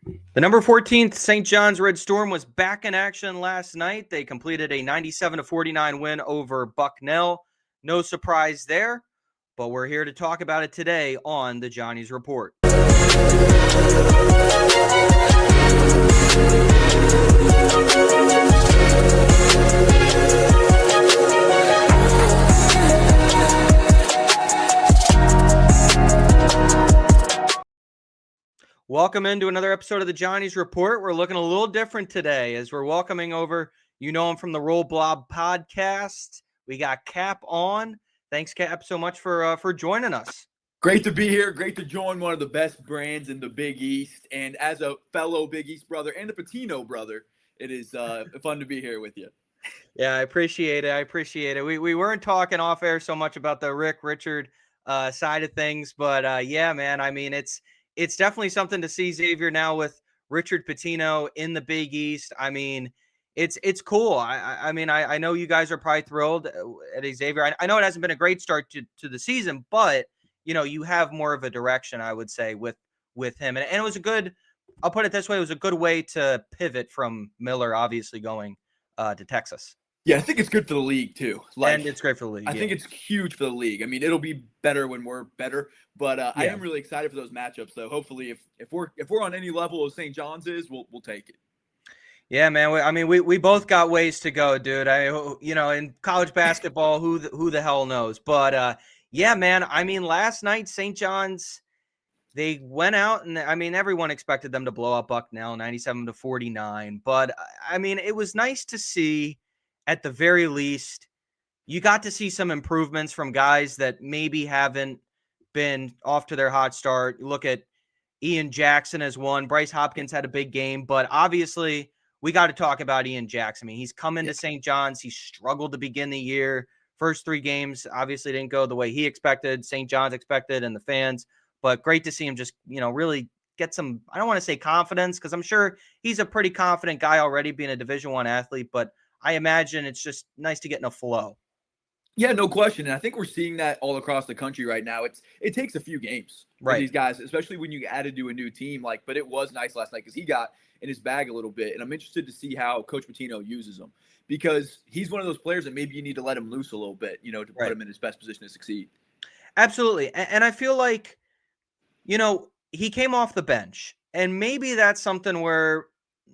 The number 14th St. John's Red Storm was back in action last night. They completed a 97-49 win over Bucknell. No surprise there, but we're here to talk about it today on the Johnnies Report. Welcome into another episode of the Johnnies Report. We're looking a little different today as we're welcoming over, you know him from the Roll Blob Podcast. We got Cap on. Thanks, Cap, so much for joining us. Great to be here. Great to join one of the best brands in the Big East. And as a fellow Big East brother and a Patino brother, it is fun to be here with you. Yeah, I appreciate it. We weren't talking off air so much about the Richard side of things, but yeah, man, I mean, it's definitely something to see Xavier now with Richard Pitino in the Big East. I mean, it's cool. I mean, I know you guys are probably thrilled at Xavier. I know it hasn't been a great start to the season, but you know, you have more of a direction, I would say, with him. And it was a good, I'll put it this way, it was a good way to pivot from Miller, obviously going to Texas. Yeah, I think it's good for the league, too. And it's great for the league. I think it's huge for the league. I mean, it'll be better when we're better, but I am really excited for those matchups. So hopefully if we're on any level as St. John's is, we'll take it. Yeah, man. We both got ways to go, dude. In college basketball, who the hell knows? But yeah, man. I mean, last night St. John's, they went out and I mean, everyone expected them to blow up Bucknell 97-49. But I mean, it was nice to see. At the very least, you got to see some improvements from guys that maybe haven't been off to their hot start. You look at Ian Jackson as one. Bryce Hopkins had a big game, but obviously we got to talk about Ian Jackson. I mean, he's come into St. John's. He struggled to begin the year. First three games obviously didn't go the way he expected, St. John's expected, and the fans. But great to see him just, really get some, I don't want to say confidence, because I'm sure he's a pretty confident guy already being a Division I athlete, but I imagine it's just nice to get in a flow. Yeah, no question. And I think we're seeing that all across the country right now. It takes a few games for these guys, especially when you added to a new team. But it was nice last night because he got in his bag a little bit. And I'm interested to see how Coach Pitino uses him, because he's one of those players that maybe you need to let him loose a little bit, to put him in his best position to succeed. Absolutely. And I feel like, he came off the bench, and maybe that's something where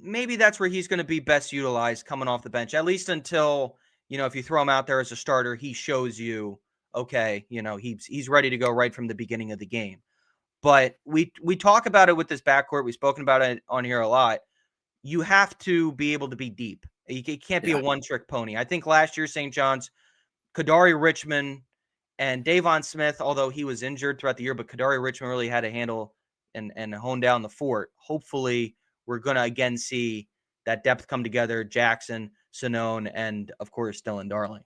he's going to be best utilized coming off the bench, at least until, if you throw him out there as a starter, he shows you, okay, he's ready to go right from the beginning of the game. But we talk about it with this backcourt. We've spoken about it on here a lot. You have to be able to be deep. You can't be a one-trick pony. I think last year, St. John's, Kadari Richmond and Davon Smith, although he was injured throughout the year, but Kadari Richmond really had to handle and hone down the fort. Hopefully, we're going to again see that depth come together. Jackson, Sonone, and of course, Dylan Darling.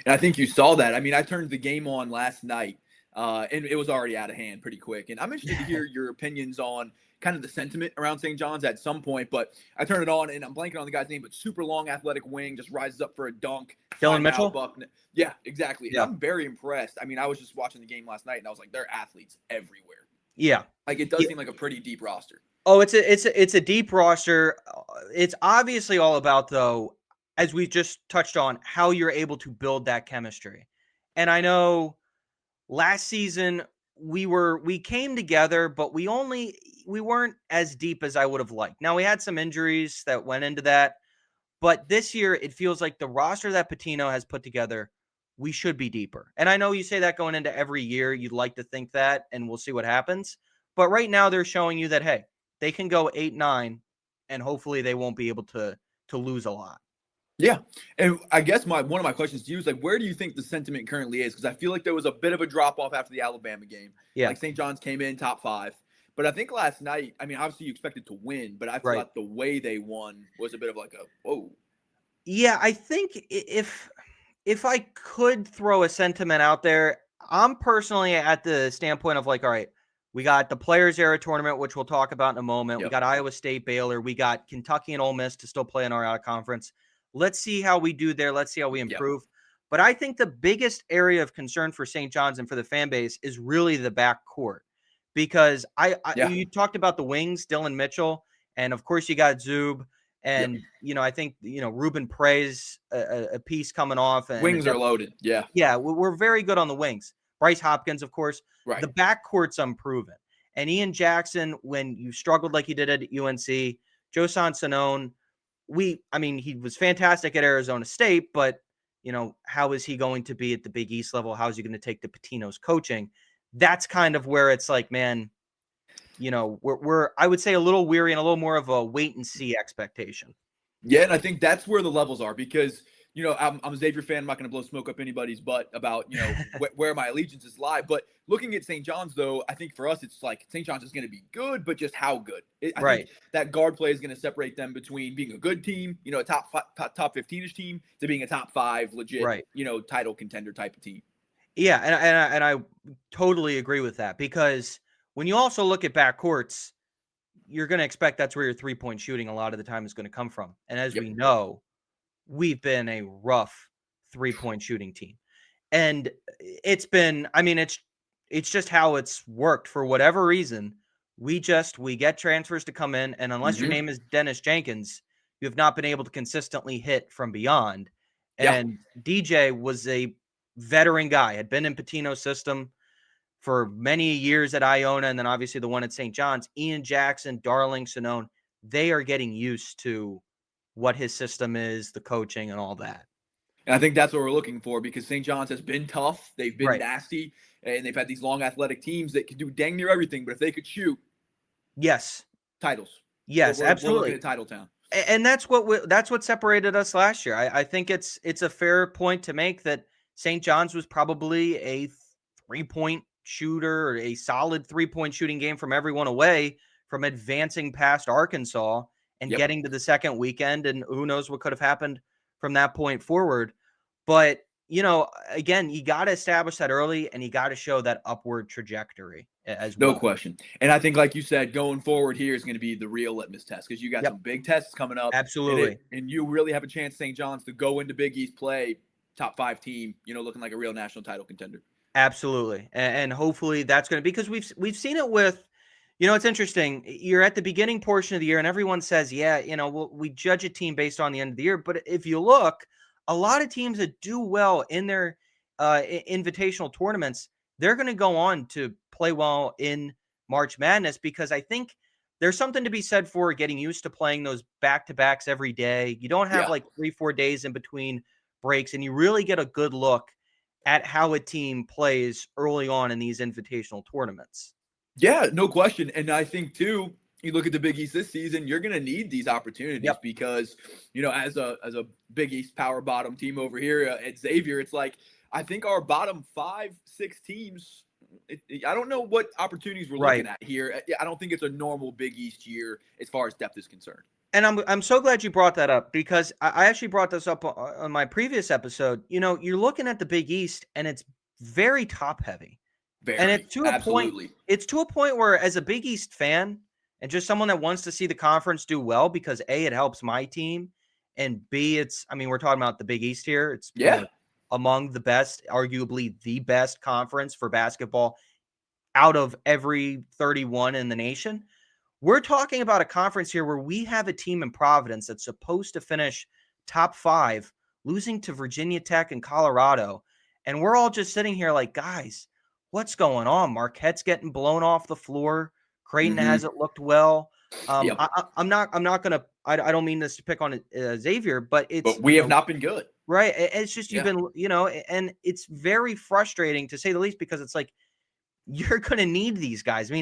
And I think you saw that. I mean, I turned the game on last night, and it was already out of hand pretty quick. And I'm interested to hear your opinions on kind of the sentiment around St. John's at some point. But I turned it on, and I'm blanking on the guy's name, but super long athletic wing, just rises up for a dunk. Dylan Mitchell? Yeah, exactly. Yeah. And I'm very impressed. I mean, I was just watching the game last night, and I was like, there are athletes everywhere. Yeah. It does seem like a pretty deep roster. Oh, it's a deep roster. It's obviously all about, though, as we just touched on, how you're able to build that chemistry. And I know last season we came together, but we weren't as deep as I would have liked. Now, we had some injuries that went into that, but this year it feels like the roster that Pitino has put together, we should be deeper. And I know you say that going into every year, you'd like to think that, and we'll see what happens. But right now they're showing you that, hey, they can go 8-9, and hopefully they won't be able to lose a lot. Yeah. And I guess one of my questions to you is, where do you think the sentiment currently is? Because I feel like there was a bit of a drop-off after the Alabama game. Yeah. St. John's came in top 5. But I think last night, I mean, obviously you expected to win, but I thought the way they won was a bit of whoa. Yeah, I think if I could throw a sentiment out there, I'm personally at the standpoint of all right, we got the Players Era tournament, which we'll talk about in a moment. Yep. We got Iowa State, Baylor. We got Kentucky and Ole Miss to still play in our out-of-conference. Let's see how we do there. Let's see how we improve. Yep. But I think the biggest area of concern for St. John's and for the fan base is really the backcourt, because you talked about the wings, Dylan Mitchell. And of course you got Zub. And, I think, Ruben Prey's a piece coming off. And wings are loaded. Yeah. Yeah, we're very good on the wings. Bryce Hopkins, of course. Right. The backcourt's unproven. And Ian Jackson, when you struggled like he did at UNC, Josan Sanone, he was fantastic at Arizona State, but, how is he going to be at the Big East level? How is he going to take the Pitino's coaching? That's kind of where it's like, man, we're I would say a little weary and a little more of a wait and see expectation. Yeah, and I think that's where the levels are because, I'm a Xavier fan. I'm not going to blow smoke up anybody's butt about, where my allegiances lie. But looking at St. John's, though, I think for us, it's like St. John's is going to be good, but just how good. I think that guard play is going to separate them between being a good team, a top 15-ish team, to being a top 5 legit, title contender type of team. Yeah, and I totally agree with that because when you also look at backcourts, you're going to expect that's where your three-point shooting a lot of the time is going to come from. And as we know, we've been a rough three-point shooting team. And it's been, it's just how it's worked for whatever reason. We get transfers to come in, and unless your name is Dennis Jenkins, you have not been able to consistently hit from beyond. And DJ was a veteran guy, had been in Pitino's system for many years at Iona, and then obviously the one at St. John's. Ian Jackson, Darling, Sanone, they are getting used to what his system is, the coaching, and all that. And I think that's what we're looking for because St. John's has been tough. They've been nasty, and they've had these long athletic teams that can do dang near everything. But if they could shoot, titles. Yes, absolutely. We're looking at title town. And that's what separated us last year. I think it's a fair point to make that St. John's was probably a 3-point shooter or a solid 3-point shooting game from everyone away from advancing past Arkansas and getting to the second weekend, and who knows what could have happened from that point forward. But, again, you got to establish that early, and you got to show that upward trajectory as well. No question. And I think, like you said, going forward here is going to be the real litmus test because you got some big tests coming up. Absolutely. And you really have a chance, St. John's, to go into Big East play, top 5 team, looking like a real national title contender. Absolutely. And hopefully that's going to, because we've seen it with, it's interesting. You're at the beginning portion of the year and everyone says, we judge a team based on the end of the year. But if you look, a lot of teams that do well in their invitational tournaments, they're going to go on to play well in March Madness because I think there's something to be said for getting used to playing those back-to-backs every day. You don't have 3-4 days in between breaks, and you really get a good look at how a team plays early on in these invitational tournaments. Yeah, no question. And I think, too, you look at the Big East this season, you're going to need these opportunities because, as a Big East power bottom team over here at Xavier, it's like I think our bottom 5-6 teams, I don't know what opportunities we're looking at here. I don't think it's a normal Big East year as far as depth is concerned. And I'm so glad you brought that up because I actually brought this up on my previous episode. You're looking at the Big East and it's very top heavy. And it's to a point. It's to a point where, as a Big East fan and just someone that wants to see the conference do well, because A, it helps my team, and B, we're talking about the Big East here. It's among the best, arguably the best conference for basketball out of every 31 in the nation. We're talking about a conference here where we have a team in Providence that's supposed to finish top 5, losing to Virginia Tech and Colorado. And we're all just sitting here like, guys, what's going on? Marquette's getting blown off the floor. Creighton hasn't looked well. I'm not going to, I don't mean this to pick on Xavier, but we have not been good. Right. It's just, you've been, and it's very frustrating to say the least, because it's like, you're going to need these guys.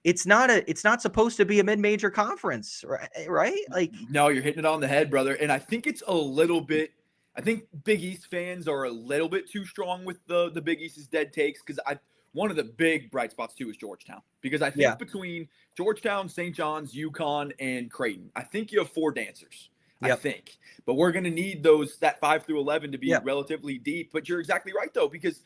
It's not supposed to be a mid-major conference, right? Like, no, you're hitting it on the head, brother. And I think it's a little bit, I think Big East fans are a little bit too strong with the Big East's dead takes, because one of the big bright spots too is Georgetown, because I think between Georgetown, St. John's, UConn, and Creighton, I think you have 4 dancers. I think, but we're going to need that 5 through 11 to be relatively deep. But you're exactly right though, because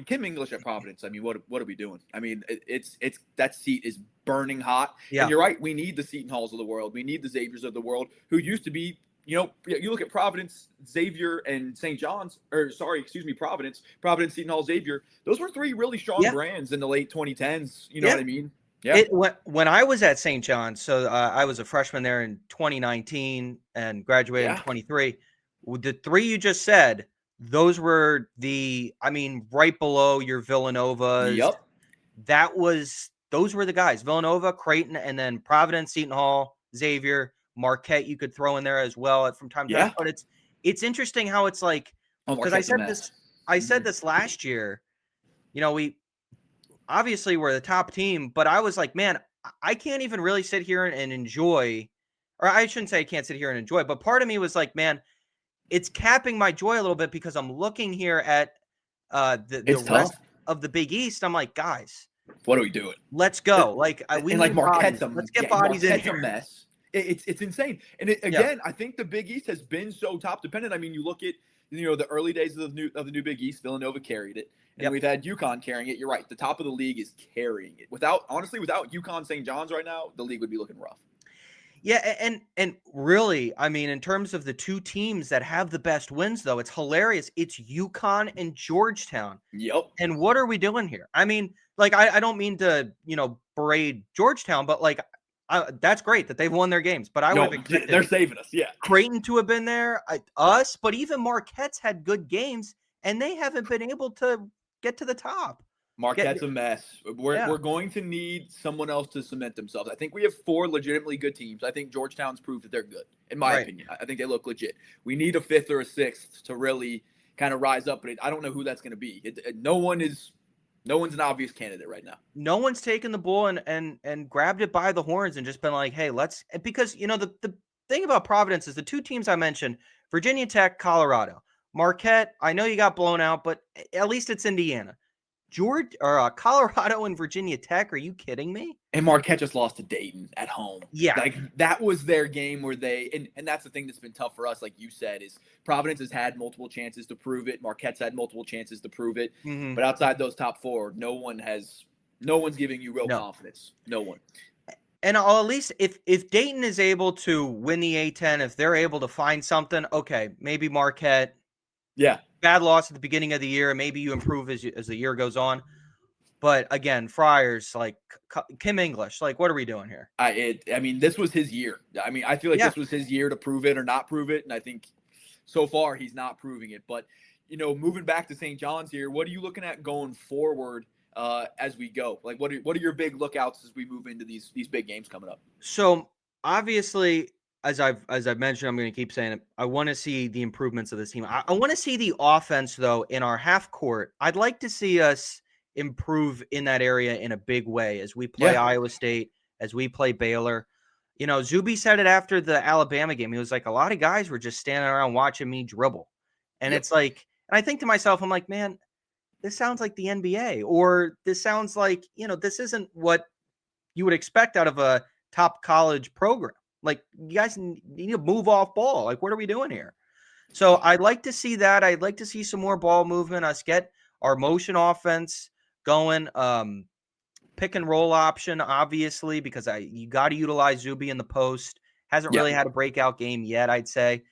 Kim English at Providence. What are we doing? It's that seat is burning hot. Yeah. And you're right. We need the Seton Halls of the world. We need the Xaviers of the world, who used to be, you look at Providence, Xavier, and St. John's, Providence, Seton Hall, Xavier. Those were 3 really strong brands in the late 2010s. You know what I mean? Yeah. When I was at St. John's, so I was a freshman there in 2019 and graduated in 23. The three you just said, those were right below your Villanovas. Yep. Those were the guys: Villanova, Creighton, and then Providence, Seton Hall, Xavier, Marquette. You could throw in there as well from time to time. But it's interesting how it's like, because I said this last year. We obviously we're the top team, but I was like, man, I can't even really sit here and enjoy, or I shouldn't say I can't sit here and enjoy, but part of me was like, man, it's capping my joy a little bit because I'm looking here at the rest of the Big East. I'm like, guys, what are we doing? Let's go. We need Marquette's bodies. Let's get bodies in here. A mess. It's insane. And again, I think the Big East has been so top dependent. I mean, you look at the early days of the new Big East. Villanova carried it, and we've had UConn carrying it. You're right. The top of the league is carrying it. Without UConn St. John's right now, the league would be looking rough. Yeah, and really, I mean, in terms of the two teams that have the best wins, though, it's hilarious. It's UConn and Georgetown. Yep. And what are we doing here? I mean, I don't mean to, berate Georgetown, but that's great that they've won their games. But I would have expected they're saving us. Yeah, Creighton to have been there, us, but even Marquette's had good games, and they haven't been able to get to the top. Marquette's a mess. We're going to need someone else to cement themselves. I think we have 4 legitimately good teams. I think Georgetown's proved that they're good, in my opinion. I think they look legit. We need a 5th or a 6th to really kind of rise up. But I don't know who that's going to be. No one's an obvious candidate right now. No one's taken the bull and grabbed it by the horns and just been like, hey, let's – because, the thing about Providence is the two teams I mentioned, Virginia Tech, Colorado. Marquette, I know you got blown out, but at least it's Indiana. Colorado and Virginia Tech. Are you kidding me? And Marquette just lost to Dayton at home. Yeah. That was their game where and that's the thing that's been tough for us, like you said, is Providence has had multiple chances to prove it. Marquette's had multiple chances to prove it. Mm-hmm. But outside those top 4, no one's giving you real confidence. No one. And at least if Dayton is able to win the A-10, if they're able to find something, okay, maybe Marquette. Yeah. Bad loss at the beginning of the year. Maybe you improve as the year goes on. But again, Friars, Kim English, what are we doing here? I mean, this was his year. I mean, I feel like this was his year to prove it or not prove it. And I think so far he's not proving it. But, moving back to St. John's here, what are you looking at going forward as we go? What are your big lookouts as we move into these big games coming up? So obviously, as I've mentioned, I'm going to keep saying it. I want to see the improvements of this team. I want to see the offense, though, in our half court. I'd like to see us improve in that area in a big way as we play Iowa State, as we play Baylor. Zuby said it after the Alabama game. He was like, a lot of guys were just standing around watching me dribble. And it's like, and I think to myself, I'm like, man, this sounds like the NBA, or this sounds like, this isn't what you would expect out of a top college program. You guys need to move off ball. What are we doing here? So I'd like to see that. I'd like to see some more ball movement. Us get our motion offense going. Pick and roll option, obviously, because you got to utilize Zuby in the post. Hasn't really had a breakout game yet, I'd say.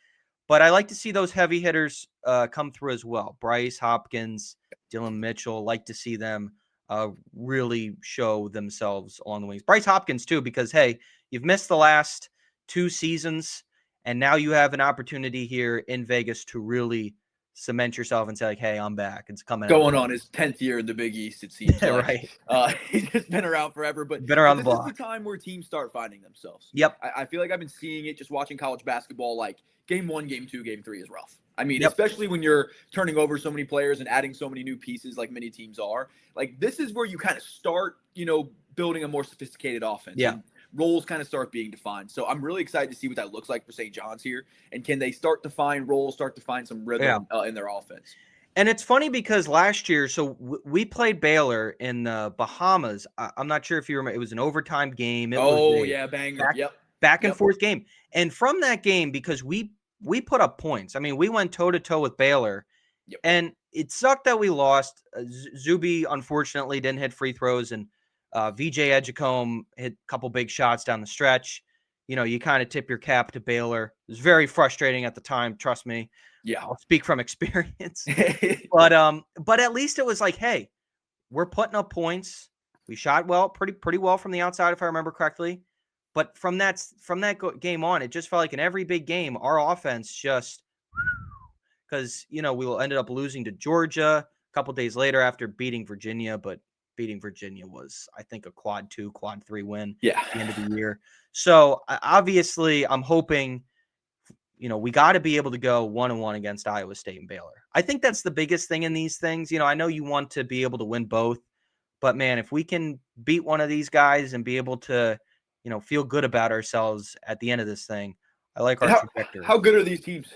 But I like to see those heavy hitters come through as well. Bryce, Hopkins, Dylan Mitchell, like to see them really show themselves along the wings. Bryce Hopkins, too, because, hey, you've missed the last 2 seasons, and now you have an opportunity here in Vegas to really cement yourself and say, hey, I'm back. It's coming going on his 10th year in the Big East, it seems like. Right. He's just been around forever, but been around the block. This is the time where teams start finding themselves. Yep. I feel like I've been seeing it just watching college basketball. Game 1, game 2, game 3 is rough. I mean, especially when you're turning over so many players and adding so many new pieces like many teams are. This is where you kind of start, building a more sophisticated offense. Yeah. And roles kind of start being defined. So I'm really excited to see what that looks like for St. John's here. And can they start to find roles, start to find some rhythm in their offense? And it's funny because last year, so we played Baylor in the Bahamas. I'm not sure if you remember. It was an overtime game. Banger. Back and forth game. And from that game, because we put up points. I mean, we went toe-to-toe with Baylor. Yep. And it sucked that we lost. Zuby, unfortunately, didn't hit free throws. And VJ Edgecombe hit a couple big shots down the stretch. You kind of tip your cap to Baylor. It was very frustrating at the time. Trust me. Yeah. I'll speak from experience. But at least it was like, hey, we're putting up points. We shot well, pretty well from the outside, if I remember correctly. But from that game on, it just felt like in every big game, our offense just because we ended up losing to Georgia a couple days later after beating Virginia, but beating Virginia was, I think, a quad 2, quad 3 win at the end of the year. So obviously, I'm hoping. We got to be able to go 1-1 against Iowa State and Baylor. I think that's the biggest thing in these things. I know you want to be able to win both, but man, if we can beat one of these guys and be able to, feel good about ourselves at the end of this thing, I like our trajectory. How good are these teams?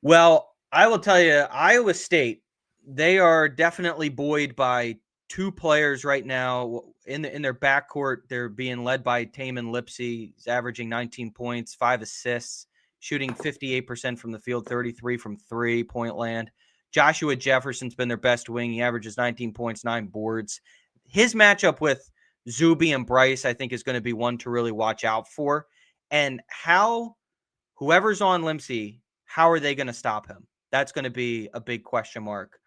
Well, I will tell you, Iowa State, they are definitely buoyed by two players right now in their backcourt. They're being led by Taman Lipsey. He's averaging 19 points, 5 assists, shooting 58% from the field, 33 from 3-point land. Joshua Jefferson's been their best wing. He averages 19 points, 9 boards. His matchup with Zuby and Bryce, I think, is going to be one to really watch out for. And whoever's on Lipsey, how are they going to stop him? That's going to be a big question mark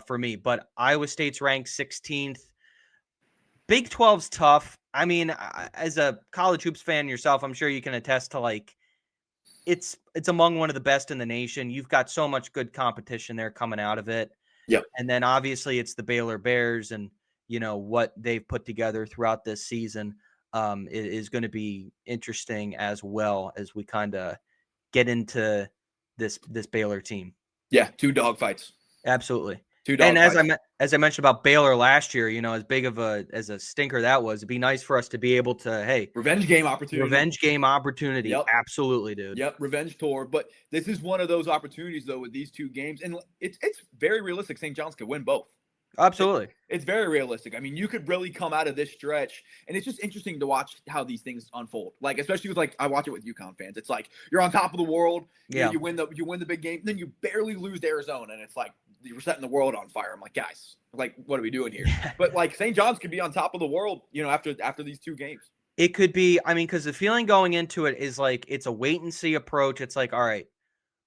for me. But Iowa State's ranked 16th. Big 12's tough. I mean, as a college hoops fan yourself, I'm sure you can attest to it's among one of the best in the nation. You've got so much good competition there coming out of it. Yep. And then obviously it's the Baylor Bears and, what they've put together throughout this season is going to be interesting as well as we kind of get into this Baylor team. Yeah, 2 dogfights. Absolutely. 2 dogfights. And as I mentioned about Baylor last year, as big of a stinker that was, it'd be nice for us to be able to, revenge game opportunity. Yep. Absolutely, dude. Yep, revenge tour. But this is one of those opportunities though with these 2 games, and it's very realistic. St. John's could win both. Absolutely. It's very realistic. I mean, you could really come out of this stretch, and it's just interesting to watch how these things unfold. Especially with I watch it with UConn fans. It's you're on top of the world. Yeah. You win the big game, then you barely lose to Arizona, and it's you're setting the world on fire. I'm like, guys, what are we doing here? But St. John's could be on top of the world, after these 2 games. It could be. I mean, because the feeling going into it is it's a wait and see approach. It's all right.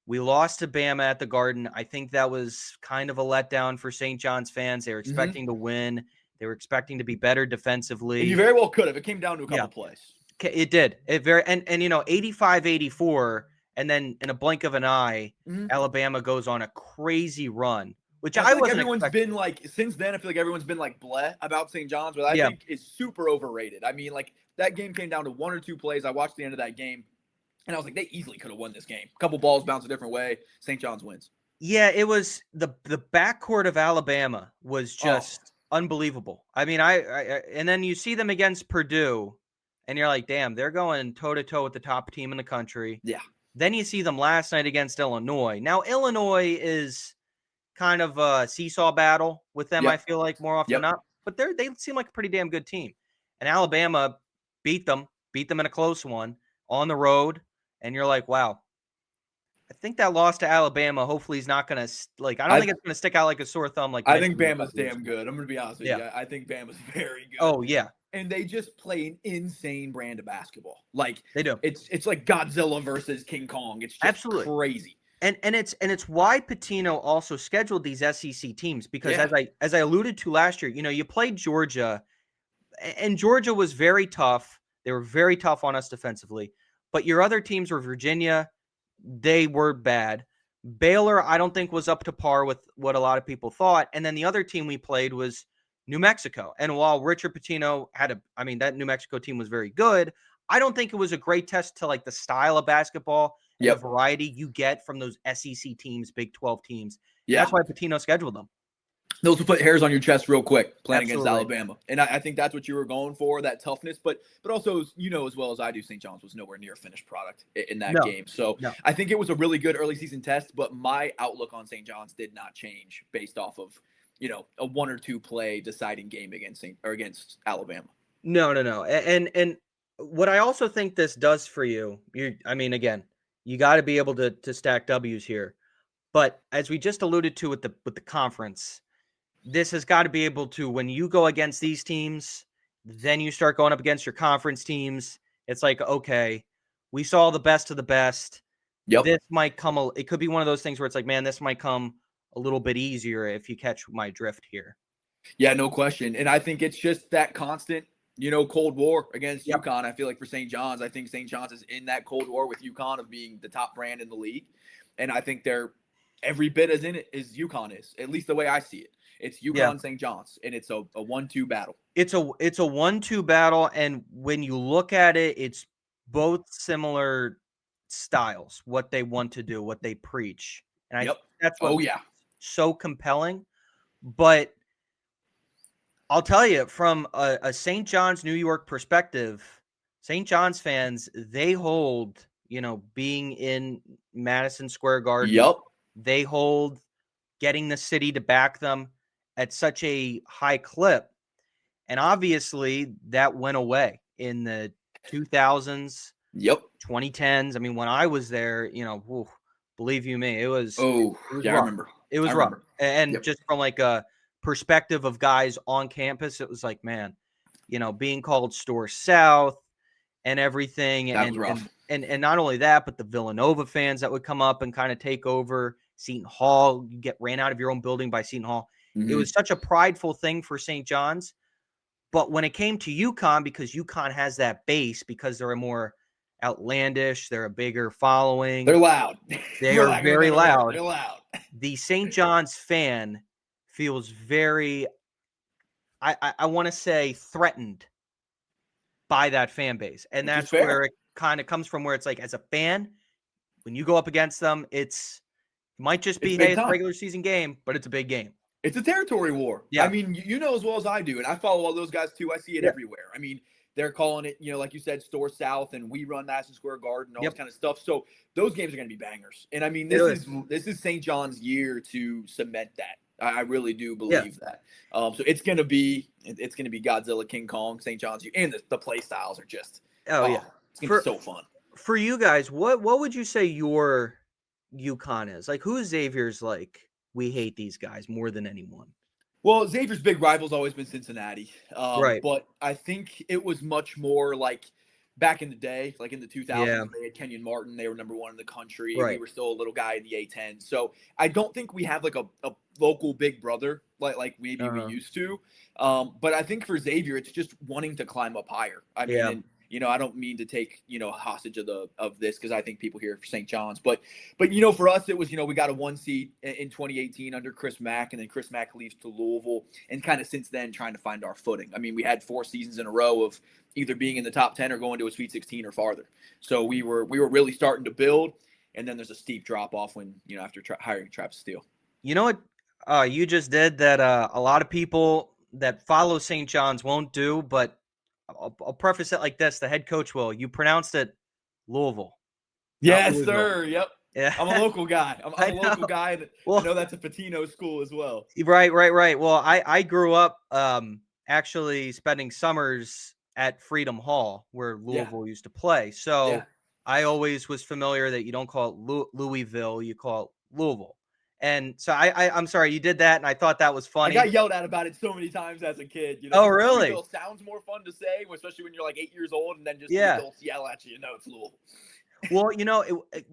We lost to Bama at the Garden. I think that was kind of a letdown for St. John's fans. They were expecting to win. They were expecting to be better defensively. And you very well could have. It came down to a couple plays. It did. It very and 85-84, and then in a blink of an eye, Alabama goes on a crazy run, which I wasn't everyone's expecting. Been since then. I feel like everyone's been bleh about St. John's, but I think is super overrated. I mean, that game came down to 1 or 2 plays. I watched the end of that game. And I was they easily could have won this game. A couple balls bounced a different way. St. John's wins. Yeah, it was the backcourt of Alabama was just unbelievable. I mean, I and then you see them against Purdue, and you're like, damn, they're going toe-to-toe with the top team in the country. Yeah. Then you see them last night against Illinois. Now, Illinois is kind of a seesaw battle with them, I feel like, more often than not. But they seem like a pretty damn good team. And Alabama beat them in a close one on the road. And you're like, wow, I think that loss to Alabama hopefully is not going to I don't think it's going to stick out like a sore thumb. I think Bama's damn good. I'm going to be honest with you. I think Bama's very good. Oh, yeah. And they just play an insane brand of basketball. They do. It's like Godzilla versus King Kong. It's just absolutely crazy. And it's why Pitino also scheduled these SEC teams because as I alluded to last year, you played Georgia, and Georgia was very tough. They were very tough on us defensively. But your other teams were Virginia. They were bad. Baylor, I don't think was up to par with what a lot of people thought. And then the other team we played was New Mexico. And while Richard Pitino that New Mexico team was very good, I don't think it was a great test to the style of basketball and the variety you get from those SEC teams, Big 12 teams. Yeah. That's why Pitino scheduled them. Those will put hairs on your chest real quick playing against Alabama. And I think that's what you were going for, that toughness. But also, as well as I do, St. John's was nowhere near a finished product in that game. So I think it was a really good early season test, but my outlook on St. John's did not change based off of, a 1 or 2 play deciding game against Alabama. No. And what I also think this does for you, again, you got to be able to stack W's here. But as we just alluded to with the conference, this has got to be able to, when you go against these teams, then you start going up against your conference teams. It's okay, we saw the best of the best. Yep. This might come, it could be one of those things where it's man, this might come a little bit easier if you catch my drift here. Yeah, no question. And I think it's just that constant, Cold War against Yep. UConn. I feel like for St. John's, I think St. John's is in that Cold War with UConn of being the top brand in the league. And I think they're every bit as in it as UConn is, at least the way I see it. It's UConn, St. John's, and it's a 1-2 battle. It's a 1-2 battle, and when you look at it, it's both similar styles, what they want to do, what they preach. And I think that's what makes it so compelling. But I'll tell you, from a St. John's, New York perspective, St. John's fans, they hold, being in Madison Square Garden, they hold getting the city to back them at such a high clip. And obviously that went away in the 2000s, 2010s. I mean, when I was there, believe you me, it was rough. I remember. It was rough. And just from like a perspective of guys on campus, it was like, man, being called Store South and everything. That was rough. And not only that, but the Villanova fans that would come up and kind of take over Seton Hall, you get ran out of your own building by Seton Hall. It was such a prideful thing for St. John's. But when it came to UConn, because UConn has that base, because they're a more outlandish, they're a bigger following. They're loud. They are very loud. They're loud. The St. John's fan feels very, I want to say, threatened by that fan base. And that's where it kind of comes from, where it's like, as a fan, when you go up against them, it might just be, hey, it's a regular season game, but it's a big game. It's a territory war. Yeah. I mean, you know as well as I do, and I follow all those guys too. I see it everywhere. I mean, they're calling it, like you said, Store South, and we run Madison Square Garden, all this kind of stuff. So those games are going to be bangers. And I mean, this is St. John's year to cement that. I really do believe that. So it's going to be Godzilla, King Kong, St. John's year, and the play styles are just it's going to be so fun. For you guys, what would you say your UConn is? Like, who is Xavier's like? We hate these guys more than anyone. Well, Xavier's big rival's always been Cincinnati. Right. But I think it was much more like back in the day, like in the 2000s, they had Kenyon Martin. They were number one in the country. Right. We were still a little guy in the A-10. So I don't think we have like a local big brother like maybe we used to. But I think for Xavier, it's just wanting to climb up higher. I mean, I don't mean to take, hostage of this, because I think people here for St. John's. But for us, it was, we got a 1 seed in 2018 under Chris Mack, and then Chris Mack leaves to Louisville, and kind of since then trying to find our footing. I mean, we had 4 seasons in a row of either being in the top 10 or going to a Sweet 16 or farther. So we were really starting to build, and then there's a steep drop off when, after hiring Travis Steele. You know what you just did that a lot of people that follow St. John's won't do, but I'll preface it like this. The head coach will. You pronounced it Louisville. Yes, sir. Yep. Yeah. I'm a local guy. I'm a local guy. And I know that's a Patino school as well. Right. Well, I grew up actually spending summers at Freedom Hall, where Louisville used to play. So I always was familiar that you don't call it Louisville, you call it Louisville. And so I'm sorry you did that, and I thought that was funny. I got yelled at about it so many times as a kid. Oh, really? Louisville sounds more fun to say, especially when you're like 8 years old, and then just adults yell at you. It's Louisville. Well,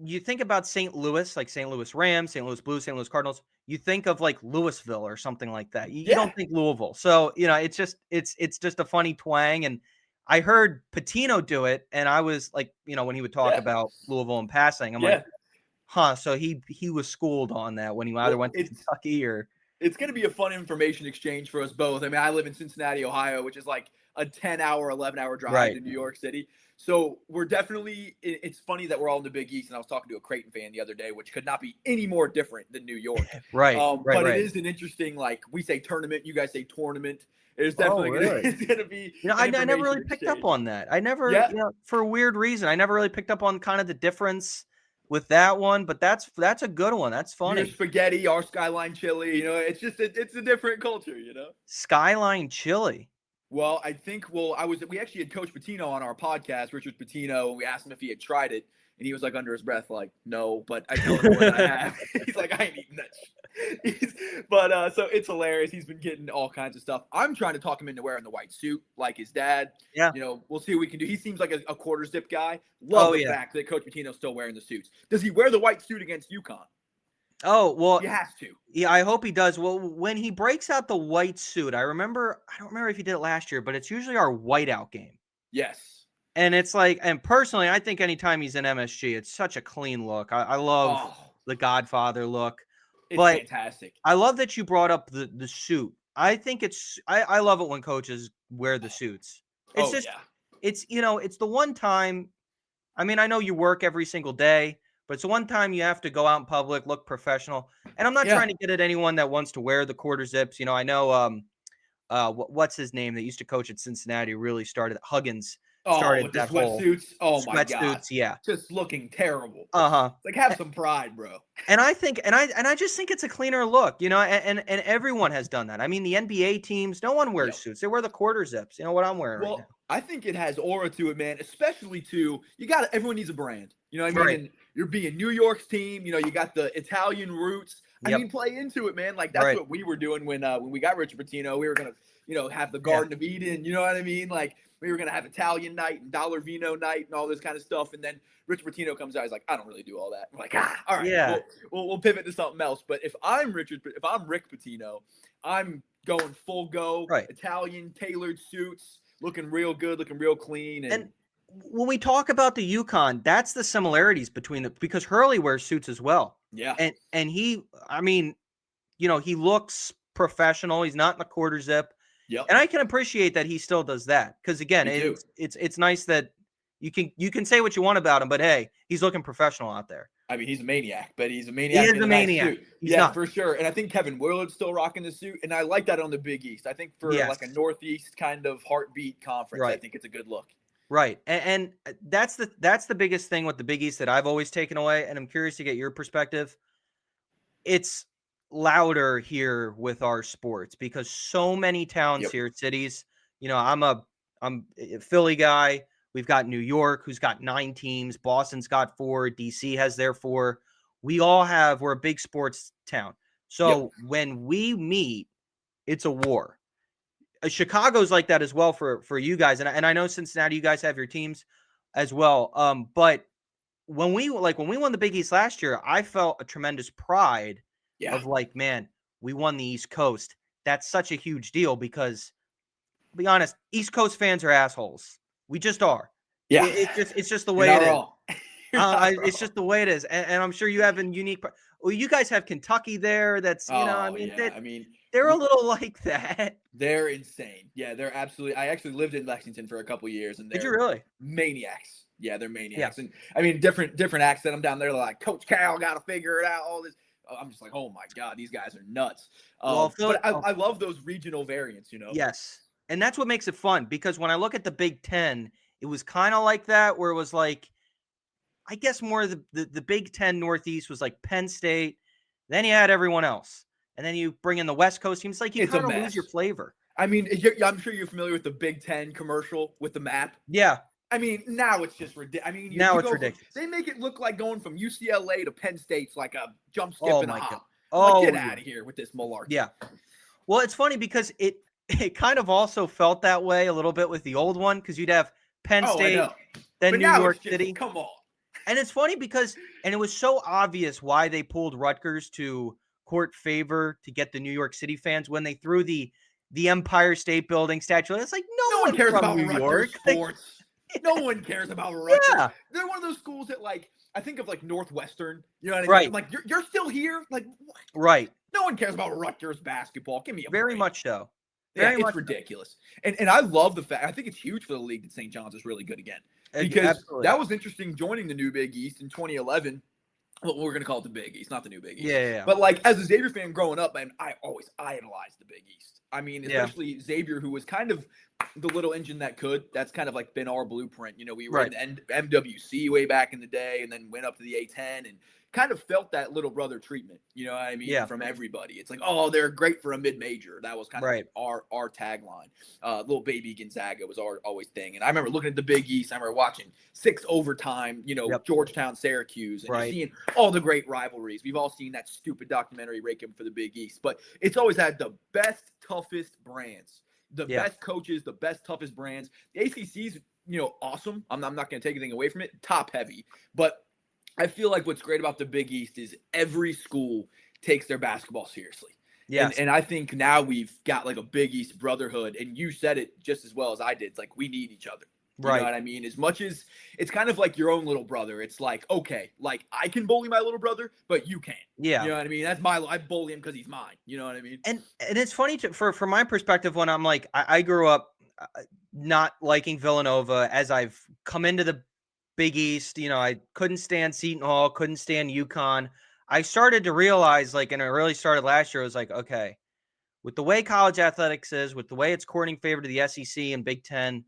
you think about St. Louis, like St. Louis Rams, St. Louis Blues, St. Louis Cardinals. You think of like Louisville or something like that. You don't think Louisville. So it's just a funny twang. And I heard Patino do it, and I was like, when he would talk about Louisville in passing, I'm like, so he was schooled on that when he either went to Kentucky or. It's going to be a fun information exchange for us both. I mean, I live in Cincinnati, Ohio, which is like a 10-hour, 11-hour drive to New York City. So we're definitely – it's funny that we're all in the Big East, and I was talking to a Creighton fan the other day, which could not be any more different than New York. But it is an interesting, like, we say tournament, you guys say tournament. It's definitely going to be I never really picked up on that. I never for a weird reason, I never really picked up on kind of the difference with that one, but that's a good one. That's funny. Your spaghetti, our Skyline chili, it's just it's a different culture, Skyline chili. Well, I think we actually had Coach Patino on our podcast, Richard Patino, and we asked him if he had tried it, and he was like under his breath, like, no, but I told him what I have. He's like, I ain't eating that shit. But so it's hilarious. He's been getting all kinds of stuff. I'm trying to talk him into wearing the white suit like his dad. Yeah. We'll see what we can do. He seems like a quarter zip guy. Love the fact that Coach Patino's still wearing the suits. Does he wear the white suit against UConn? Oh, well, He has to. yeah, I hope he does. Well, when he breaks out the white suit, I don't remember if he did it last year, but it's usually our whiteout game. Yes. And it's like, and personally, I think anytime he's in MSG, it's such a clean look. I love the Godfather look. It's but fantastic. I love that you brought up the suit. I think I love it when coaches wear the suits. It's it's it's the one time. I mean, I know you work every single day, but it's the one time you have to go out in public, look professional. And I'm not trying to get at anyone that wants to wear the quarter zips. I know what's his name that used to coach at Cincinnati really started Huggins. Started with the that whole sweatsuits. Oh my God. Sweatsuits, yeah. Just looking terrible. Like, have some pride, bro. And I think, and I just think it's a cleaner look, and everyone has done that. I mean, the NBA teams, no one wears suits; they wear the quarter zips. You know what I'm wearing right now. I think it has aura to it, man. Especially everyone needs a brand. You know what I mean? Right. And you're being New York's team. You got the Italian roots. I mean, play into it, man. Like that's what we were doing when we got Richard Pitino. We were gonna, have the Garden of Eden. You know what I mean? Like we were gonna have Italian night and Dollar Vino night and all this kind of stuff. And then Richard Pitino comes out. He's like, I don't really do all that. I'm like, all right, yeah. We'll pivot to something else. But if I'm Rick Pitino, I'm going full go, Italian tailored suits, looking real good, looking real clean. And when we talk about the UConn, that's the similarities between because Hurley wears suits as well. Yeah. And he, I mean, he looks professional. He's not in the quarter zip. Yep. And I can appreciate that he still does that. Because again, it's nice that you can say what you want about him, but hey, he's looking professional out there. I mean, he's a maniac, but he's a maniac. He is a maniac. Yeah, for sure. And I think Kevin Willard's still rocking the suit, and I like that on the Big East. I think for like a Northeast kind of heartbeat conference, I think it's a good look. Right. And that's the biggest thing with the Big East that I've always taken away, and I'm curious to get your perspective. It's louder here with our sports because so many towns here, cities, I'm a Philly guy. We've got New York, who's got 9 teams. Boston's got 4. DC has their 4. We're a big sports town. So when we meet, it's a war. Chicago's like that as well for you guys. And I know Cincinnati, you guys have your teams as well. But when we won the Big East last year, I felt a tremendous pride of like, man, we won the East Coast. That's such a huge deal because, to be honest, East Coast fans are assholes. We just are. Yeah. It's just the way it is. It's just the way it is. And I'm sure you have a unique. Well, you guys have Kentucky there. That's they're a little like that. They're insane. Yeah, they're absolutely. I actually lived in Lexington for a couple years, and they're Did you really? Maniacs. Yeah, they're maniacs. Yeah. And I mean, different accent. I'm down there like Coach Cal got to figure it out. All this. I'm just like, oh my God, these guys are nuts. But I love those regional variants. Yes. And that's what makes it fun because when I look at the Big Ten, it was kind of like that where it was like, I guess more of the Big Ten Northeast was like Penn State. Then you had everyone else. And then you bring in the West Coast teams. Like you kind of lose your flavor. I mean, I'm sure you're familiar with the Big Ten commercial with the map. Yeah. I mean, now it's just ridiculous. I mean, it's ridiculous. They make it look like going from UCLA to Penn State's like a jump, skip, and a hop. Get out of here with this malarkey. Yeah. Well, it's funny because it kind of also felt that way a little bit with the old one because you'd have Penn State, then New York City. Come on. And it's funny because it was so obvious why they pulled Rutgers to court favor to get the New York City fans when they threw the Empire State Building statue. It's like no one cares about New York sports. No one cares about Rutgers. Yeah. They're one of those schools that I think of like Northwestern. You know what I mean? Right. I'm like you're still here. Like what? Right. No one cares about Rutgers basketball. Give me a very break. much so. It's ridiculous. And I love the fact. I think it's huge for the league that St. John's is really good again because that was interesting joining the new Big East in 2011. Well, we're going to call it the Big East, not the new Big East. Yeah. But as a Xavier fan growing up, man, I always idolized the Big East. I mean, especially Xavier, who was kind of the little engine that could. That's kind of been our blueprint. We were in the MWC way back in the day and then went up to the A10 and kind of felt that little brother treatment, you know what I mean, from everybody. It's like, oh, they're great for a mid-major. That was kind of our tagline. Little baby Gonzaga was our always thing. And I remember looking at the Big East. I remember watching 6 overtime, Georgetown, Syracuse, and seeing all the great rivalries. We've all seen that stupid documentary, Raking for the Big East. But it's always had the best, toughest brands, the best coaches, the best, toughest brands. The ACC's, awesome. I'm not going to take anything away from it. Top heavy. But I feel like what's great about the Big East is every school takes their basketball seriously. Yes. And I think now we've got like a Big East brotherhood, and you said it just as well as I did. It's like we need each other. You know what I mean? As much as it's kind of like your own little brother, it's like, okay, like I can bully my little brother, but you can't. Yeah. You know what I mean? I bully him because he's mine. You know what I mean? And it's funny from my perspective when I'm like, I grew up not liking Villanova as I've come into the Big East. You know, I couldn't stand Seton Hall, couldn't stand UConn. I started to realize, like, and it really started last year, I was like, okay, with the way college athletics is, with the way it's courting favor to the SEC and Big Ten,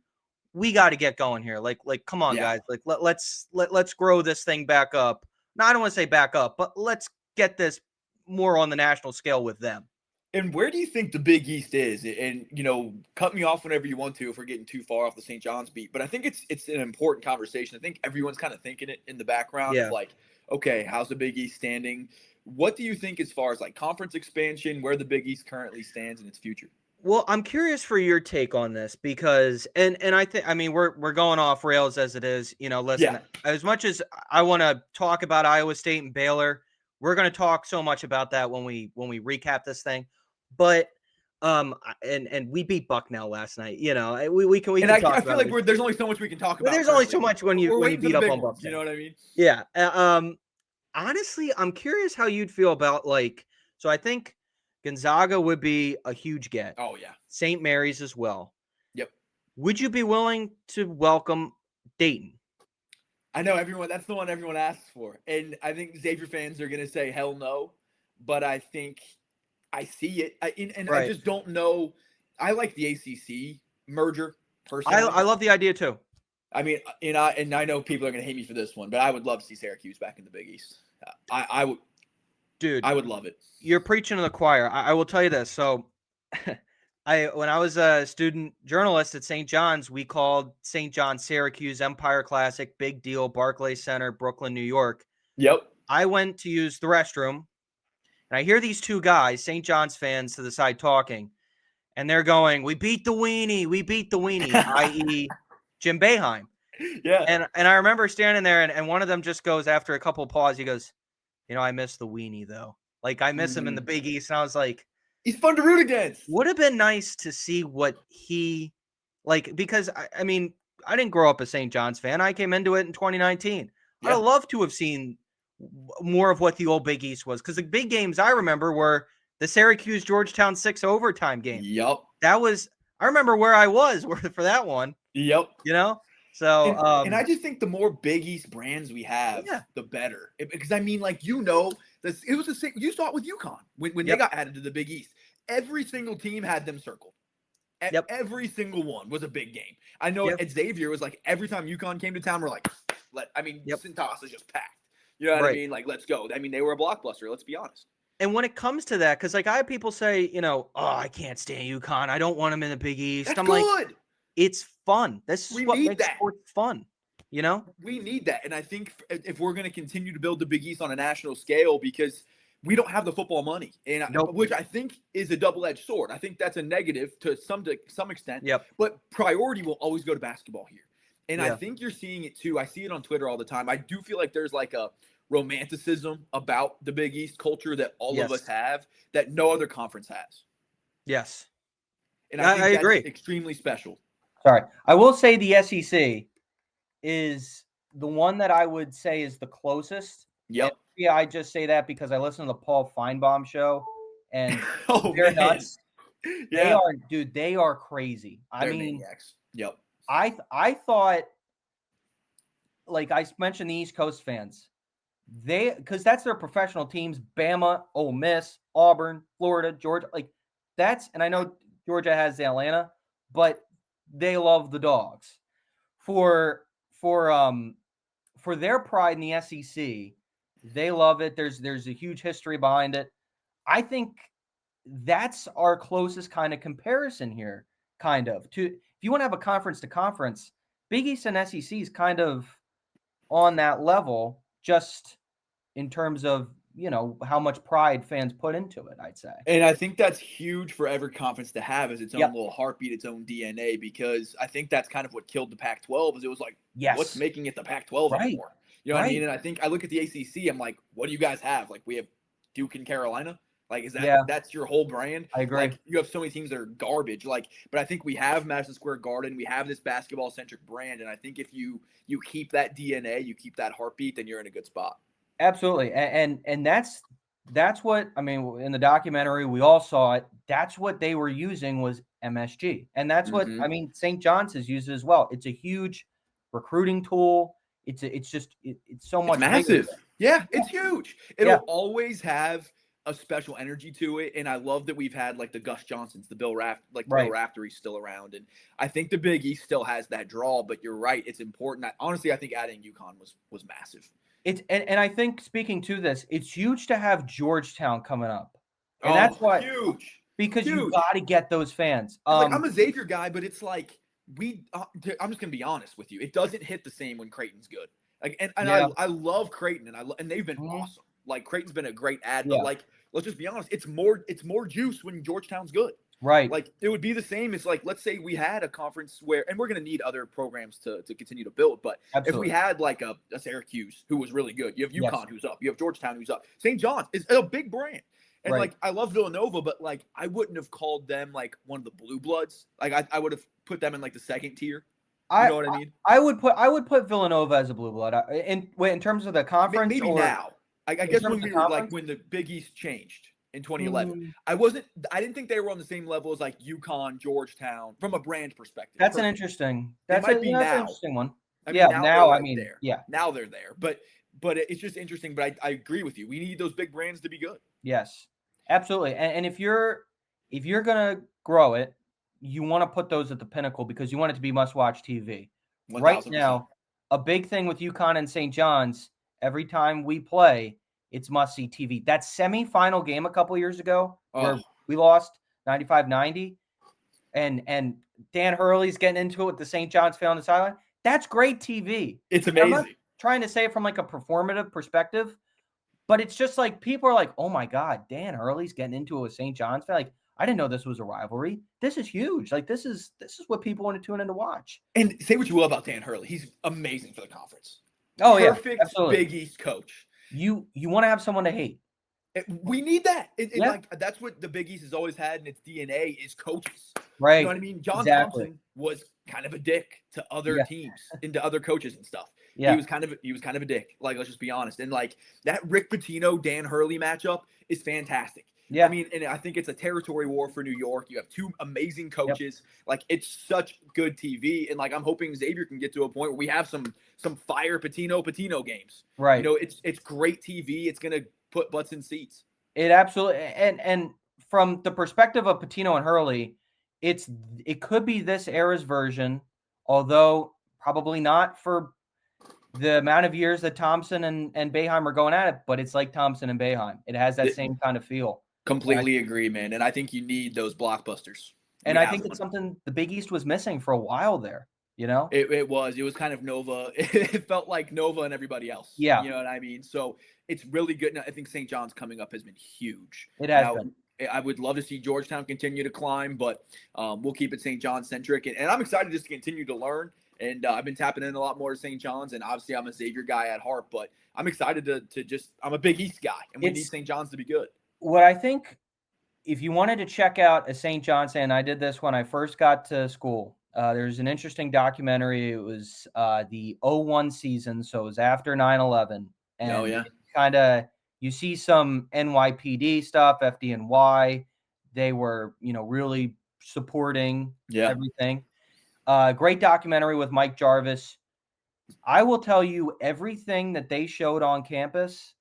we got to get going here. Like, come on, guys. Like, let's grow this thing back up. No, I don't want to say back up, but let's get this more on the national scale with them. And where do you think the Big East is? And, you know, cut me off whenever you want to if we're getting too far off the St. John's beat. But I think it's an important conversation. I think everyone's kind of thinking it in the background. Yeah. Of like, okay, how's the Big East standing? What do you think as far as like conference expansion, where the Big East currently stands in its future? Well, I'm curious for your take on this because, and I think, I mean, we're going off rails as it is. You know, listen, as much as I want to talk about Iowa State and Baylor, we're going to talk so much about that when we recap this thing. But and we beat Bucknell last night. You know, we can talk about I feel like there's only so much we can talk about. There's only so much when you beat up on Bucknell. You know what I mean? Yeah. Honestly, I'm curious how you'd feel about like. So I think Gonzaga would be a huge get. Oh yeah. St. Mary's as well. Yep. Would you be willing to welcome Dayton? I know everyone. That's the one everyone asks for, and I think Xavier fans are going to say hell no, but I think I see it, I just don't know. I like the ACC merger personally. I love the idea too. I mean, and I know people are going to hate me for this one, but I would love to see Syracuse back in the Big East. I would, dude. I would love it. You're preaching to the choir. I will tell you this. So, when I was a student journalist at St. John's, we called St. John's Syracuse Empire Classic, big deal, Barclays Center, Brooklyn, New York. Yep. I went to use the restroom. And I hear these two guys, St. John's fans, to the side talking, and they're going, "We beat the weenie, i.e. Jim Boeheim." Yeah. And I remember standing there, and one of them just goes, after a couple of pauses, he goes, "You know, I miss the weenie, though. Like, I miss him in the Big East." And I was like, he's fun to root against. Would have been nice to see what he, like, because, I mean, I didn't grow up a St. John's fan. I came into it in 2019. Yeah. I'd have loved to have seen more of what the old Big East was, because the big games I remember were the Syracuse Georgetown 6 overtime game. Yep. I remember where I was for that one. Yep. You know, so and I just think the more Big East brands we have, the better. Because I mean, like, you know, it was the same. You saw it with UConn when they got added to the Big East. Every single team had them circled. Every single one was a big game. I know at Xavier was like every time UConn came to town, we're like, Cintas is just packed. You know what I mean? Like, let's go. I mean, they were a blockbuster. Let's be honest. And when it comes to that, because like I have people say, you know, oh, I can't stand UConn. I don't want them in the Big East. That's I'm good. Like, it's fun. This is what makes sports fun. You know, we need that. And I think if we're going to continue to build the Big East on a national scale, because we don't have the football money, and which I think is a double-edged sword. I think that's a negative to some extent. Yep. But priority will always go to basketball here. And I think you're seeing it too. I see it on Twitter all the time. I do feel like there's like a romanticism about the Big East culture that all of us have that no other conference has. Yes. And I agree. Extremely special. Sorry. I will say the SEC is the one that I would say is the closest. Yep. Yeah, I just say that because I listen to the Paul Feinbaum show, and they're nuts. Yeah. They are crazy. They're maniacs. Yep. I thought, like I mentioned, the East Coast fans, because that's their professional teams: Bama, Ole Miss, Auburn, Florida, Georgia. Like and I know Georgia has the Atlanta, but they love the Dogs. For their pride in the SEC, they love it. There's a huge history behind it. I think that's our closest kind of comparison here. Kind of if you want to have a conference to conference, Big East and SEC is kind of on that level, just in terms of, you know, how much pride fans put into it, I'd say. And I think that's huge for every conference to have as its own little heartbeat, its own DNA, because I think that's kind of what killed the Pac-12 is it was like, what's making it the Pac-12 anymore? You know what I mean? And I think I look at the ACC, I'm like, what do you guys have? Like, we have Duke and Carolina. Like, is that's your whole brand? I agree. Like, you have so many teams that are garbage. Like, but I think we have Madison Square Garden. We have this basketball-centric brand. And I think if you keep that DNA, you keep that heartbeat, then you're in a good spot. Absolutely. And that's what, I mean, in the documentary, we all saw it. That's what they were using was MSG. And that's what, I mean, St. John's has used it as well. It's a huge recruiting tool. It's so much massive. bigger. Yeah, it's huge. It'll always have a special energy to it, and I love that we've had like the Gus Johnsons, the Bill Raftery's still around, and I think the Big East still has that draw. But you're right, it's important. Honestly, I think adding UConn was massive. And I think, speaking to this, it's huge to have Georgetown coming up, and that's what huge because you got to get those fans. Like, I'm a Xavier guy, but it's like I'm just gonna be honest with you, it doesn't hit the same when Creighton's good. Like, and I love Creighton, and they've been awesome. Like, Creighton's been a great ad, but like, let's just be honest, it's more juice when Georgetown's good. Right. Like, it would be the same as, like, let's say we had a conference where, and we're going to need other programs to continue to build, but if we had like a Syracuse who was really good, you have UConn who's up, you have Georgetown who's up, St. John's is a big brand. And like, I love Villanova, but like, I wouldn't have called them like one of the blue bloods. Like, I would have put them in like the second tier. You know what I mean? I would put Villanova as a blue blood. In terms of the conference, maybe now. I guess when we were like when the Big East changed in 2011, I didn't think they were on the same level as like UConn, Georgetown from a brand perspective. That's an interesting. That's an interesting one. I mean, now they're there. But it's just interesting. But I agree with you. We need those big brands to be good. Yes, absolutely. And if you're gonna grow it, you want to put those at the pinnacle because you want it to be must-watch TV. 1,000%. Right now, a big thing with UConn and St. John's, every time we play, it's must-see TV. That semifinal game a couple years ago where we lost 95-90, and Dan Hurley's getting into it with the St. John's fan on the sideline, that's great TV. It's amazing. I'm not trying to say it from like a performative perspective, but it's just like people are like, oh my God, Dan Hurley's getting into it with St. John's fan. Like, I didn't know this was a rivalry. This is huge. Like, this is what people want to tune in to watch. And say what you will about Dan Hurley. He's amazing for the conference. Oh, Perfect absolutely. Big East coach. You want to have someone to hate. We need that. Like, that's what the Big East has always had in its DNA is coaches. Right. You know what I mean? John Thompson was kind of a dick to other teams and to other coaches and stuff. Yeah. He was kind of a dick. Like, let's just be honest. And like that Rick Pitino, Dan Hurley matchup is fantastic. Yeah. I mean, and I think it's a territory war for New York. You have two amazing coaches. Yep. Like, it's such good TV. And like, I'm hoping Xavier can get to a point where we have some fire Pitino games. Right. You know, it's great TV. It's going to put butts in seats. It absolutely. And from the perspective of Pitino and Hurley, it could be this era's version, although probably not for the amount of years that Thompson and Boeheim are going at it, but it's like Thompson and Boeheim. It has that same kind of feel. Completely agree, man. And I think you need those blockbusters. And I think it's something the Big East was missing for a while there, you know? It was kind of Nova. It felt like Nova and everybody else. Yeah. You know what I mean? So it's really good. And I think St. John's coming up has been huge. It has been. I would love to see Georgetown continue to climb, but we'll keep it St. John's centric. And I'm excited just to continue to learn. And I've been tapping in a lot more to St. John's. And obviously I'm a Xavier guy at heart, but I'm excited to just – I'm a Big East guy. And we need St. John's to be good. What I think – if you wanted to check out a St. John's, and I did this when I first got to school, there's an interesting documentary. It was the 01 season, so it was after 9/11. And kind of you see some NYPD stuff, FDNY. They were, really supporting everything. Great documentary with Mike Jarvis. I will tell you everything that they showed on campus.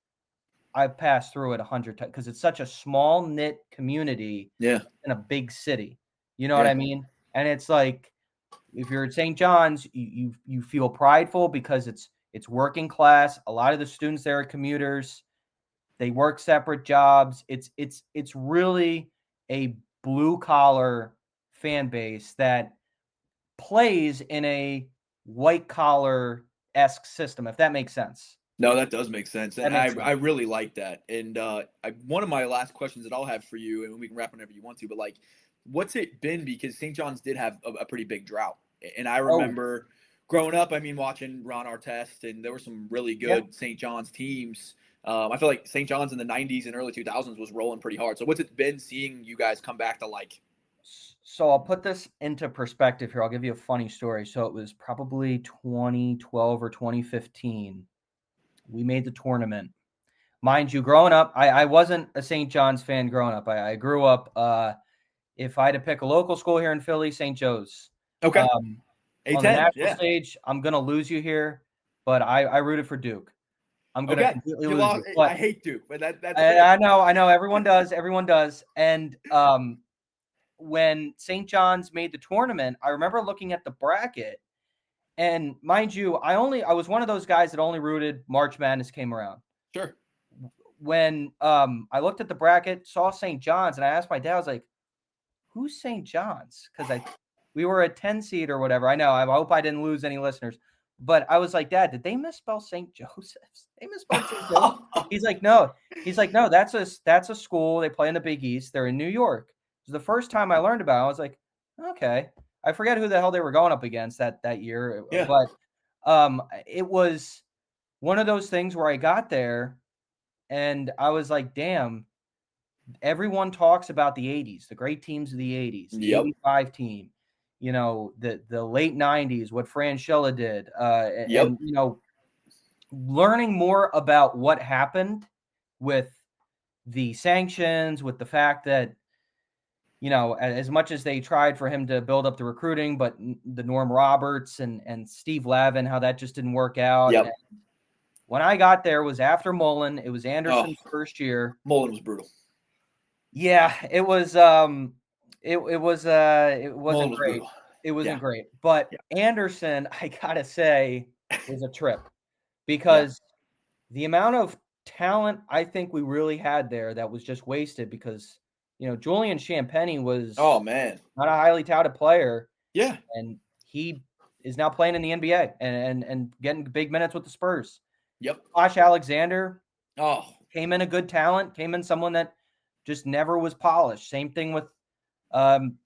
I've passed through it 100 times because it's such a small knit community in a big city. You know what I mean? And it's like, if you're at St. John's, you feel prideful because it's working class. A lot of the students there are commuters. They work separate jobs. It's really a blue collar fan base that plays in a white collar esque system, if that makes sense. No, that does make sense. And I really like that. And one of my last questions that I'll have for you, and we can wrap whenever you want to, but like, what's it been? Because St. John's did have a pretty big drought. And I remember growing up, I mean, watching Ron Artest, and there were some really good St. John's teams. I feel like St. John's in the 90s and early 2000s was rolling pretty hard. So what's it been seeing you guys come back to like? So I'll put this into perspective here. I'll give you a funny story. So it was probably 2012 or 2015. We made the tournament. Mind you, growing up, I wasn't a St. John's fan growing up. I grew up, if I had to pick a local school here in Philly, St. Joe's. Okay. On the national stage, I'm going to lose you here, but I rooted for Duke. I'm going to completely lose you. But I hate Duke, but that's I know. Everyone does. Everyone does. And when St. John's made the tournament, I remember looking at the bracket, and mind you, I was one of those guys that only rooted March Madness came around. Sure. When I looked at the bracket, saw St. John's, and I asked my dad, I was like, who's St. John's? Because we were a 10 seed or whatever. I know. I hope I didn't lose any listeners. But I was like, Dad, did they misspell St. Joseph's? They misspelled St. Joseph's? He's like, no. That's a school. They play in the Big East. They're in New York. It was the first time I learned about it. I was like, okay. I forget who the hell they were going up against that year. Yeah. But it was one of those things where I got there, and I was like, damn, everyone talks about the 80s, the great teams of the 80s, the 85 team, the late 90s, what Fran Schilla did. And, learning more about what happened with the sanctions, with the fact that, as much as they tried for him to build up the recruiting, but the Norm Roberts and Steve Lavin, how that just didn't work out. Yep. And when I got there, it was after Mullen. It was Anderson's first year. Mullen was brutal. Yeah, it was. It wasn't great. Brutal. It wasn't great. But Anderson, I gotta say, was a trip because the amount of talent I think we really had there that was just wasted because Julian Champagny was not a highly touted player. Yeah, and he is now playing in the NBA and getting big minutes with the Spurs. Yep. Josh Alexander came in a good talent, came in someone that just never was polished. Same thing with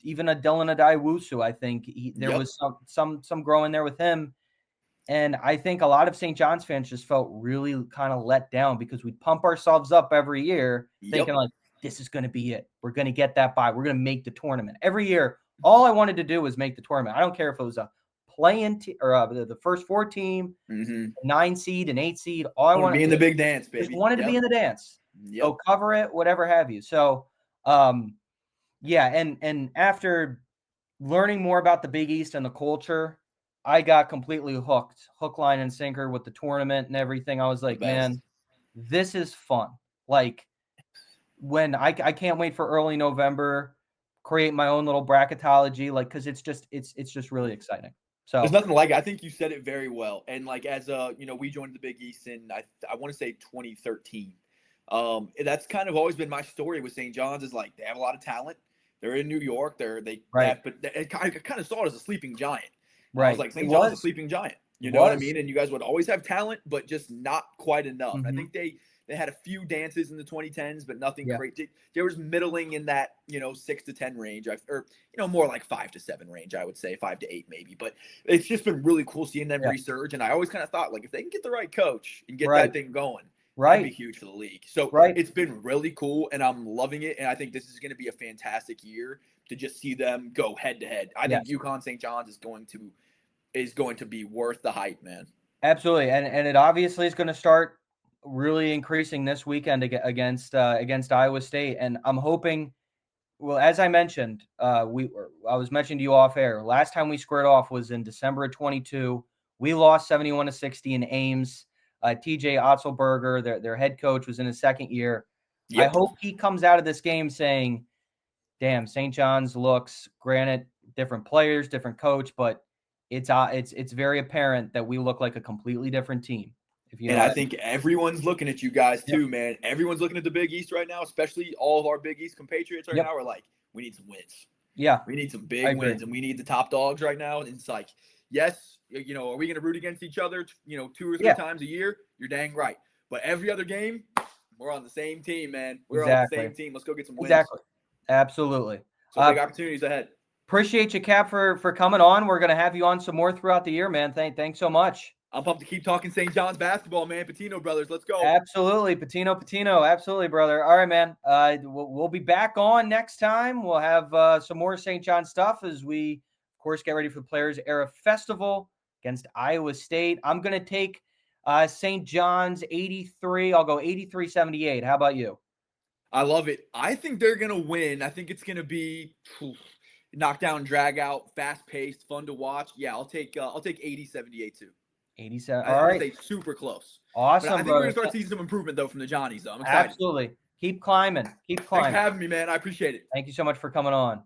even a Dylan Adai-Wusu. I think there was some growing there with him. And I think a lot of St. John's fans just felt really kind of let down because we pump ourselves up every year thinking like, this is going to be it. We're going to get that bye. We're going to make the tournament. Every year, all I wanted to do was make the tournament. I don't care if it was a play-in or the first 4 team, 9 seed, and 8 seed. All I wanted to be in the big dance, baby. Just wanted to be in the dance. Go cover it, whatever have you. So, and after learning more about the Big East and the culture, I got completely hooked, hook, line, and sinker with the tournament and everything. I was like, man, this is fun. Like, when I can't wait for early November, create my own little bracketology, like, because it's just really exciting. So there's nothing like it. I think you said it very well. And like as we joined the Big East in I want to say 2013. That's kind of always been my story with St. John's is like they have a lot of talent. They're in New York. But I kind of saw it as a sleeping giant. Right. I was like, St. John's is a sleeping giant. You know what I mean? And you guys would always have talent, but just not quite enough. I think they had a few dances in the 2010s, but nothing great. There was middling in that, 6 to 10 range, or more like 5 to 7 range, I would say 5 to 8 maybe. But it's just been really cool seeing them resurge. And I always kind of thought, like, if they can get the right coach and get that thing going, that'd be huge for the league. So it's been really cool, and I'm loving it. And I think this is going to be a fantastic year to just see them go head to head. I think UConn St. John's is going to be worth the hype, man. Absolutely, and it obviously is going to start really increasing this weekend against Iowa State, and I'm hoping. Well, as I mentioned, I was mentioning to you off air. Last time we squared off was in December of 22. We lost 71-60 in Ames. TJ Otzelberger, their head coach, was in his second year. I hope he comes out of this game saying, "Damn, St. John's looks, granted, different players, different coach, but it's very apparent that we look like a completely different team." I think everyone's looking at you guys too, man. Everyone's looking at the Big East right now, especially all of our Big East compatriots right now. We're like, we need some wins. Yeah. We need some big wins, and we need the top dogs right now. And it's like, yes, are we going to root against each other, 2 or 3 times a year? You're dang right. But every other game, we're on the same team, man. We're on the same team. Let's go get some wins. Exactly. Absolutely. So big opportunities ahead. Appreciate you, Cap, for coming on. We're gonna have you on some more throughout the year, man. Thanks so much. I'm pumped to keep talking St. John's basketball, man. Patino brothers, let's go. Absolutely, Patino, absolutely, brother. All right, man. We'll be back on next time. We'll have some more St. John stuff as we, of course, get ready for the Players Era Festival against Iowa State. I'm gonna take St. John's 83. I'll go 83-78. How about you? I love it. I think they're gonna win. I think it's gonna be knockdown, drag out, fast paced, fun to watch. Yeah, I'll take 80-78 too. 87. All right. I think super close. Awesome. But I think we're gonna start seeing some improvement though from the Johnnies. Though I'm excited. Absolutely. Keep climbing. Thanks for having me, man. I appreciate it. Thank you so much for coming on.